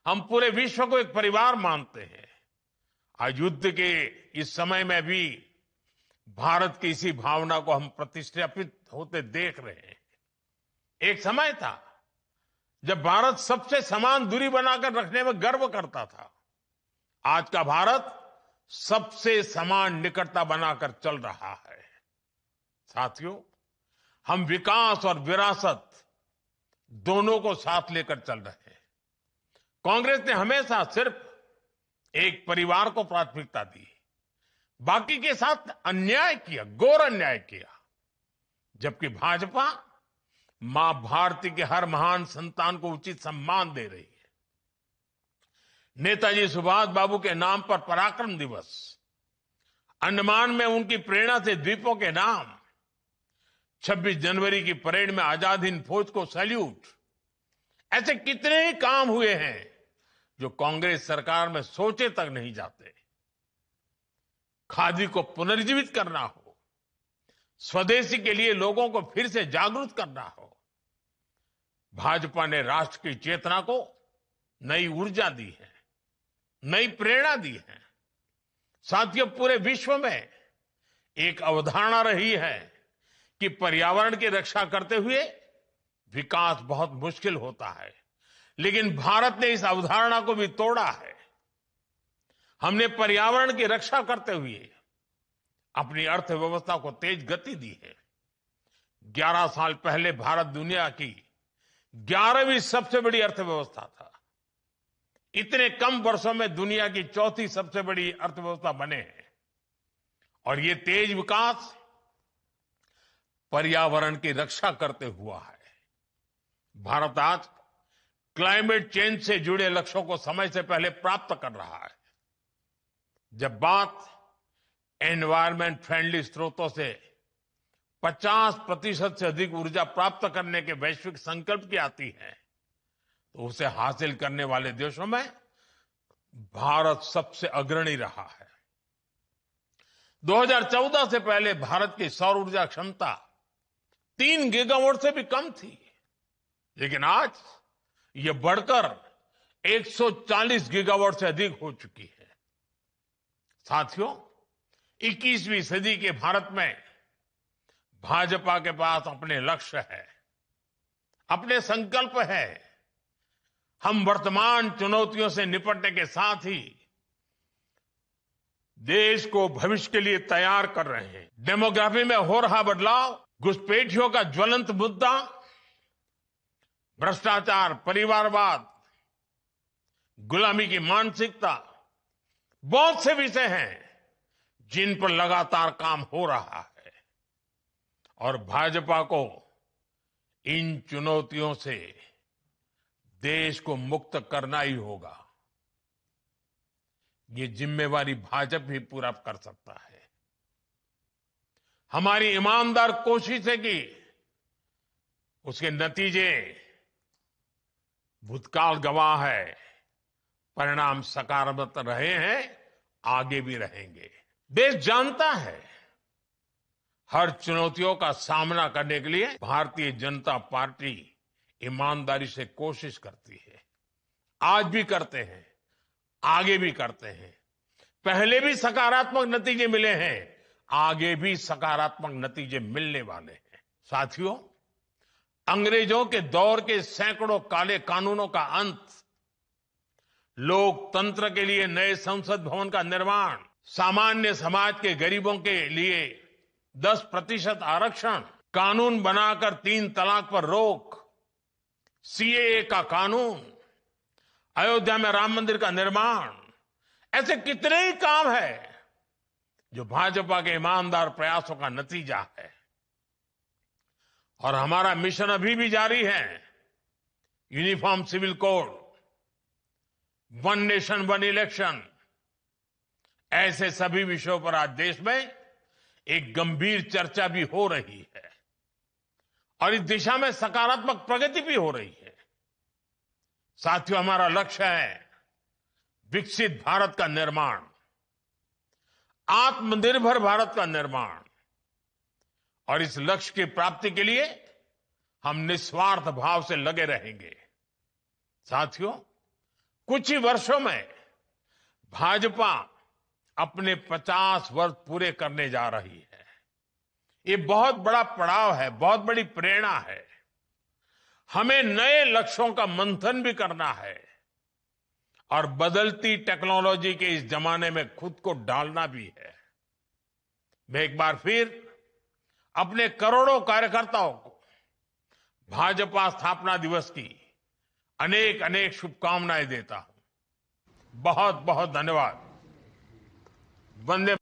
हम पूरे विश्व को एक परिवार मानते हैं। आज युद्ध के इस समय में भी भारत की इसी भावना को हम प्रतिष्ठापित होते देख रहे हैं। एक समय था जब भारत सबसे समान दूरी बनाकर रखने में गर्व करता था। आज का भारत सबसे समान निकटता बनाकर चल रहा है। साथियों, हम विकास और विरासत दोनों को साथ लेकर चल रहे हैं। कांग्रेस ने हमेशा सिर्फ एक परिवार को प्राथमिकता दी, बाकी के साथ अन्याय किया, घोर अन्याय किया। जबकि भाजपा मां भारती के हर महान संतान को उचित सम्मान दे रही है। नेताजी सुभाष बाबू के नाम पर पराक्रम दिवस, अंडमान में उनकी प्रेरणा से द्वीपों के नाम, 26 जनवरी की परेड में आजाद हिंद फौज को सैल्यूट, ऐसे कितने ही काम हुए हैं जो कांग्रेस सरकार में सोचे तक नहीं जाते। खादी को पुनर्जीवित करना हो, स्वदेशी के लिए लोगों को फिर से जागरूक करना हो, भाजपा ने राष्ट्र की चेतना को नई ऊर्जा दी है, नई प्रेरणा दी है। साथियों, पूरे विश्व में एक अवधारणा रही है कि पर्यावरण की रक्षा करते हुए विकास बहुत मुश्किल होता है, लेकिन भारत ने इस अवधारणा को भी तोड़ा है। हमने पर्यावरण की रक्षा करते हुए अपनी अर्थव्यवस्था को तेज गति दी है। 11 साल पहले भारत दुनिया की 11वीं सबसे बड़ी अर्थव्यवस्था था। इतने कम वर्षों में दुनिया की चौथी सबसे बड़ी अर्थव्यवस्था बने हैं। और ये तेज विकास पर्यावरण की रक्षा करते हुआ है। भारत आज क्लाइमेट चेंज से जुड़े लक्ष्यों को समय से पहले प्राप्त कर रहा है। जब बात एनवायरमेंट फ्रेंडली स्रोतों से 50% से अधिक ऊर्जा प्राप्त करने के वैश्विक संकल्प की आती है, तो उसे हासिल करने वाले देशों में भारत सबसे अग्रणी रहा है। 2014 से पहले भारत की सौर ऊर्जा क्षमता 3 गीगावाट से भी कम थी, लेकिन आज यह बढ़कर 140 गीगावाट से अधिक हो चुकी है। साथियों, 21वीं सदी के भारत में भाजपा के पास अपने लक्ष्य है, अपने संकल्प है। हम वर्तमान चुनौतियों से निपटने के साथ ही देश को भविष्य के लिए तैयार कर रहे हैं। डेमोग्राफी में हो रहा बदलाव, घुसपैठियों का ज्वलंत मुद्दा, भ्रष्टाचार, परिवारवाद, गुलामी की मानसिकता, बहुत से विषय हैं जिन पर लगातार काम हो रहा है। और भाजपा को इन चुनौतियों से देश को मुक्त करना ही होगा। ये जिम्मेवारी भाजपा ही पूरा कर सकता है। हमारी ईमानदार कोशिश है कि उसके नतीजे भूतकाल गवाह है, परिणाम सकारात्मक रहे हैं, आगे भी रहेंगे। देश जानता है हर चुनौतियों का सामना करने के लिए भारतीय जनता पार्टी ईमानदारी से कोशिश करती है। आज भी करते हैं, आगे भी करते हैं। पहले भी सकारात्मक नतीजे मिले हैं, आगे भी सकारात्मक नतीजे मिलने वाले हैं। साथियों, अंग्रेजों के दौर के सैकड़ों काले कानूनों का अंत, लोकतंत्र के लिए नए संसद भवन का निर्माण, सामान्य समाज के गरीबों के लिए 10% आरक्षण, कानून बनाकर 3 तलाक पर रोक, सीएए का कानून, अयोध्या में राम मंदिर का निर्माण, ऐसे कितने ही काम है जो भाजपा के ईमानदार प्रयासों का नतीजा है। और हमारा मिशन अभी भी जारी है। Uniform civil code, one nation one election, ऐसे सभी विषयों पर आज देश में एक गंभीर चर्चा भी हो रही है और इस दिशा में सकारात्मक प्रगति भी हो रही है। साथियों, हमारा लक्ष्य है विकसित भारत का निर्माण, आत्मनिर्भर भारत का निर्माण। और इस लक्ष्य की प्राप्ति के लिए हम निस्वार्थ भाव से लगे रहेंगे। साथियों, कुछ ही वर्षों में भाजपा अपने 50 वर्ष पूरे करने जा रही है। ये बहुत बड़ा पड़ाव है, बहुत बड़ी प्रेरणा है। हमें नए लक्ष्यों का मंथन भी करना है और बदलती टेक्नोलॉजी के इस जमाने में खुद को डालना भी है। मैं एक बार फिर अपने करोड़ों कार्यकर्ताओं को भाजपा स्थापना दिवस की अनेक अनेक शुभकामनाएं देता हूं। बहुत बहुत धन्यवाद। वंदे